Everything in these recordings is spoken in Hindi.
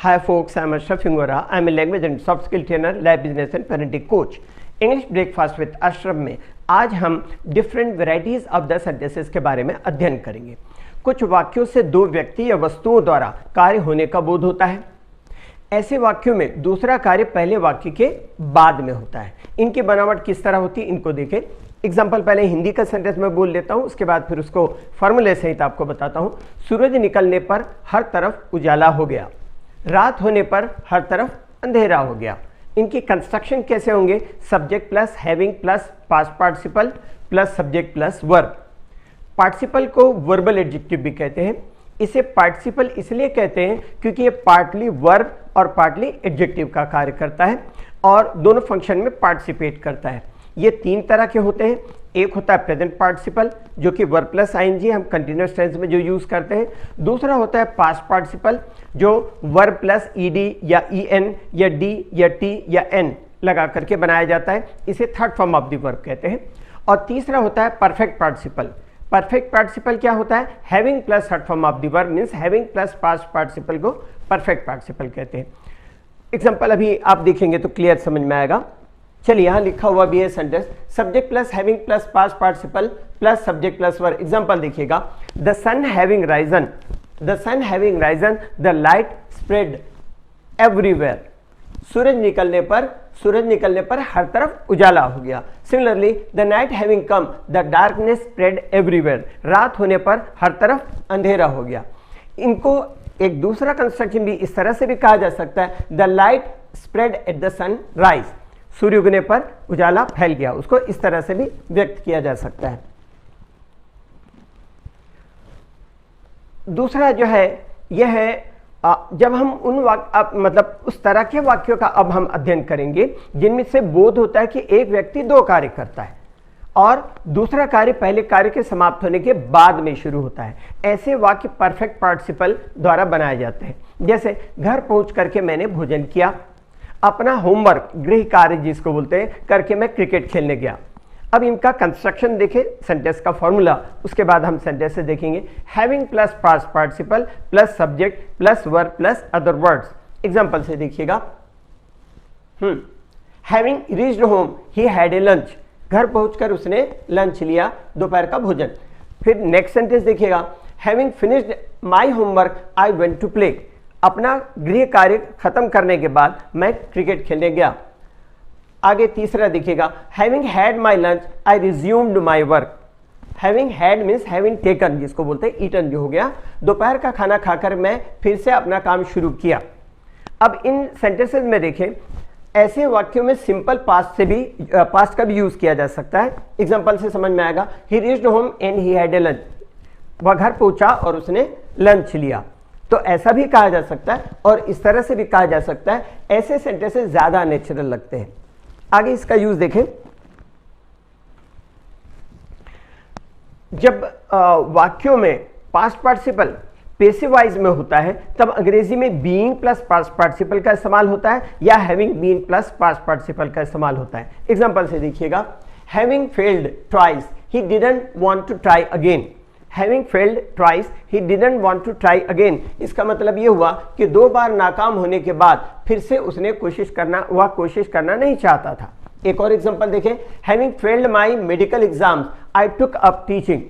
Hi folks, I am Ashraf Ingora. I am a language and soft skill trainer, life business and parenting coach. English breakfast with Ashraf में आज हम different varieties of the sentences के बारे में अध्ययन करेंगे। कुछ वाक्यों से दो व्यक्ति या वस्तुओं द्वारा कार्य होने का बोध होता है। ऐसे वाक्यों में दूसरा कार्य पहले वाक्य के बाद में होता है। इनकी बनावट किस तरह होती है इनको देखें। एग्जाम्पल पहले हिंदी का सेंटेंस में बोल लेता हूं, उसके बाद फिर उसको फॉर्मूले सहित आपको बताता हूं। सूरज निकलने पर हर तरफ उजाला हो गया, रात होने पर हर तरफ अंधेरा हो गया। इनकी कंस्ट्रक्शन कैसे होंगे? Subject plus having plus past participle plus subject plus verb. Participle को वर्बल एडजेक्टिव भी कहते हैं। इसे पार्टिसिपल इसलिए कहते हैं क्योंकि ये पार्टली वर्ब और पार्टली एडजेक्टिव का कार्य करता है और दोनों फंक्शन में पार्टिसिपेट करता है। ये तीन तरह के होते हैं। एक होता है प्रेजेंट पार्टिसिपल जो कि वर्ब प्लस आईएनजी हम कंटिन्यूअस टेंस में जो यूज करते हैं। दूसरा होता है पास्ट पार्टिसिपल जो वर्ब प्लस ईडी या ईएन या डी या टी या एन लगा करके बनाया जाता है। इसे third form of the verb कहते हैं। और तीसरा होता है परफेक्ट पार्टिसिपल। परफेक्ट पार्टिसिपल क्या होता है? Having plus third form of the verb means having plus past participle को परफेक्ट पार्टिसिपल कहते हैं। एग्जांपल अभी आप देखेंगे तो क्लियर समझ में आएगा। चलिए यहाँ लिखा हुआ भी है sentence subject plus having plus past participle plus subject plus verb. Example देखिएगा, the sun having risen, the sun having risen the light spread everywhere. सूरज निकलने पर हर तरफ उजाला हो गया। Similarly the night having come the darkness spread everywhere. रात होने पर हर तरफ अंधेरा हो गया। इनको एक दूसरा कंस्ट्रक्शन भी इस तरह से भी कहा जा सकता है, the light spread at the sun rise. सूर्य उगने पर उजाला फैल गया, उसको इस तरह से भी व्यक्त किया जा सकता है। दूसरा जो है यह है जब हम उन मतलब उस तरह के वाक्यों का अब हम अध्ययन करेंगे जिनमें से बोध होता है कि एक व्यक्ति दो कार्य करता है और दूसरा कार्य पहले कार्य के समाप्त होने के बाद में शुरू होता है। ऐसे वाक्य परफेक्ट पार्टिसिपल द्वारा बनाए जाते हैं। जैसे घर पहुंच करके मैंने भोजन किया, अपना होमवर्क गृह कार्य जिसको बोलते हैं करके मैं क्रिकेट खेलने गया। अब इनका कंस्ट्रक्शन देखें, सेंटेंस का फॉर्मूला, उसके बाद हम सेंटेंस से देखेंगे। Having plus past participle plus subject plus verb plus other words. Example से देखिएगा, having reached home he had a lunch. घर पहुंचकर उसने लंच लिया, दोपहर का भोजन। फिर नेक्स्ट सेंटेंस देखिएगा, having finished my homework I went to play. अपना गृह कार्य खत्म करने के बाद मैं क्रिकेट खेलने गया। आगे तीसरा देखिएगा, having had my lunch I resumed my work. Having had means having taken जिसको बोलते हैं ईटन जो हो गया। दोपहर का खाना खाकर मैं फिर से अपना काम शुरू किया। अब इन सेंटेंसेस में देखें, ऐसे वाक्यों में सिंपल पास्ट का भी यूज किया जा सकता है। एग्जांपल से समझ में आएगा, ही reached home and he had a lunch. वह घर पहुंचा और उसने लंच लिया। तो ऐसा भी कहा जा सकता है और इस तरह से भी कहा जा सकता है। ऐसे सेंटेंसेस ज्यादा नेचुरल लगते हैं। आगे इसका यूज देखें, जब वाक्यों में पास्ट पार्टिसिपल पैसिव वॉइस में होता है तब अंग्रेजी में बीइंग प्लस पास्ट पार्टिसिपल का इस्तेमाल होता है या having been plus past participle का इस्तेमाल होता है। एग्जांपल से देखिएगा, having failed twice he didn't want to try again. Having failed twice he didn't want to try again. इसका मतलब ये हुआ कि दो बार नाकाम होने के बाद फिर से उसने कोशिश करना नहीं चाहता था। एक और एग्जांपल देखें, having failed my medical exams I took up teaching.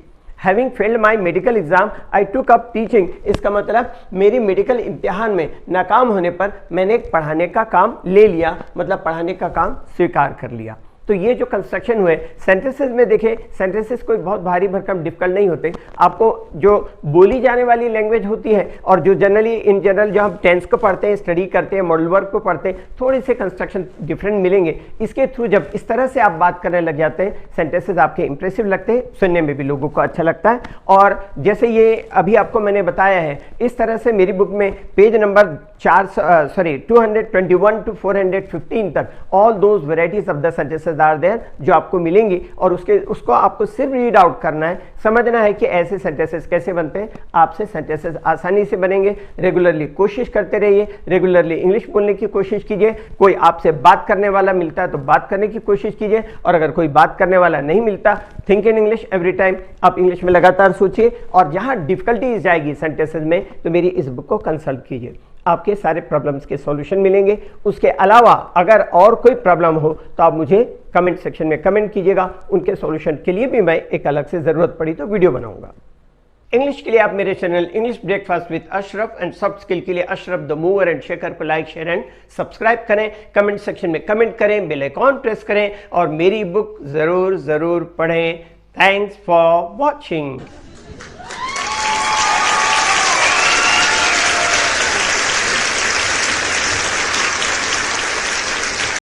Having failed my medical exam I took up teaching. इसका मतलब मेरी मेडिकल इम्तिहान में नाकाम होने पर मैंने पढ़ाने का काम ले लिया, मतलब पढ़ाने का काम स्वीकार कर लिया। तो ये जो कंस्ट्रक्शन हुए सेंटेंसेस में देखें, सेंटेंसेस कोई बहुत भारी भरकम डिफिकल्ट नहीं होते। आपको जो बोली जाने वाली लैंग्वेज होती है और जो जनरली इन जनरल जो हम टेंस को पढ़ते हैं, स्टडी करते हैं, मॉडल वर्क को पढ़ते हैं, थोड़े से कंस्ट्रक्शन डिफरेंट मिलेंगे। इसके थ्रू जब इस तरह से आप बात करने लग जाते हैं, सेंटेंसेस आपके इंप्रेसिव लगते हैं, सुनने में भी लोगों को अच्छा लगता है। और जैसे ये अभी आपको मैंने बताया है, इस तरह से मेरी बुक में पेज नंबर 221 to 415 तक all those varieties of the sentences are there जो आपको मिलेंगी और उसको आपको सिर्फ रीड आउट करना है, समझना है कि ऐसे सेंटेंसेस कैसे बनते हैं। आपसे सेंटेंसेस आसानी से बनेंगे। रेगुलरली कोशिश करते रहिए, रेगुलरली इंग्लिश बोलने की कोशिश कीजिए। कोई आपसे बात करने वाला मिलता है तो बात करने की कोशिश कीजिए, और अगर कोई बात करने वाला नहीं मिलता, think in English every time. आप इंग्लिश में लगातार सोचिए और जहां डिफिकल्टीज जाएगी सेंटेंसेस में तो मेरी इस बुक को कंसल्ट कीजिए। आपके सारे प्रॉब्लम्स के सॉल्यूशन मिलेंगे। उसके अलावा अगर और कोई प्रॉब्लम हो तो आप मुझे कमेंट सेक्शन में कमेंट कीजिएगा, उनके सॉल्यूशन के लिए भी मैं एक अलग से ज़रूरत पड़ी तो वीडियो बनाऊंगा। इंग्लिश के लिए आप मेरे channel English breakfast with Ashraf and soft skill के लिए Ashraf the mover and shaker को लाइक शेयर एंड सब्सक्राइब करें, कमेंट सेक्शन में कमेंट करें, बेल आइकॉन प्रेस करें और मेरी बुक ज़रूर पढ़ें। Thanks for watching.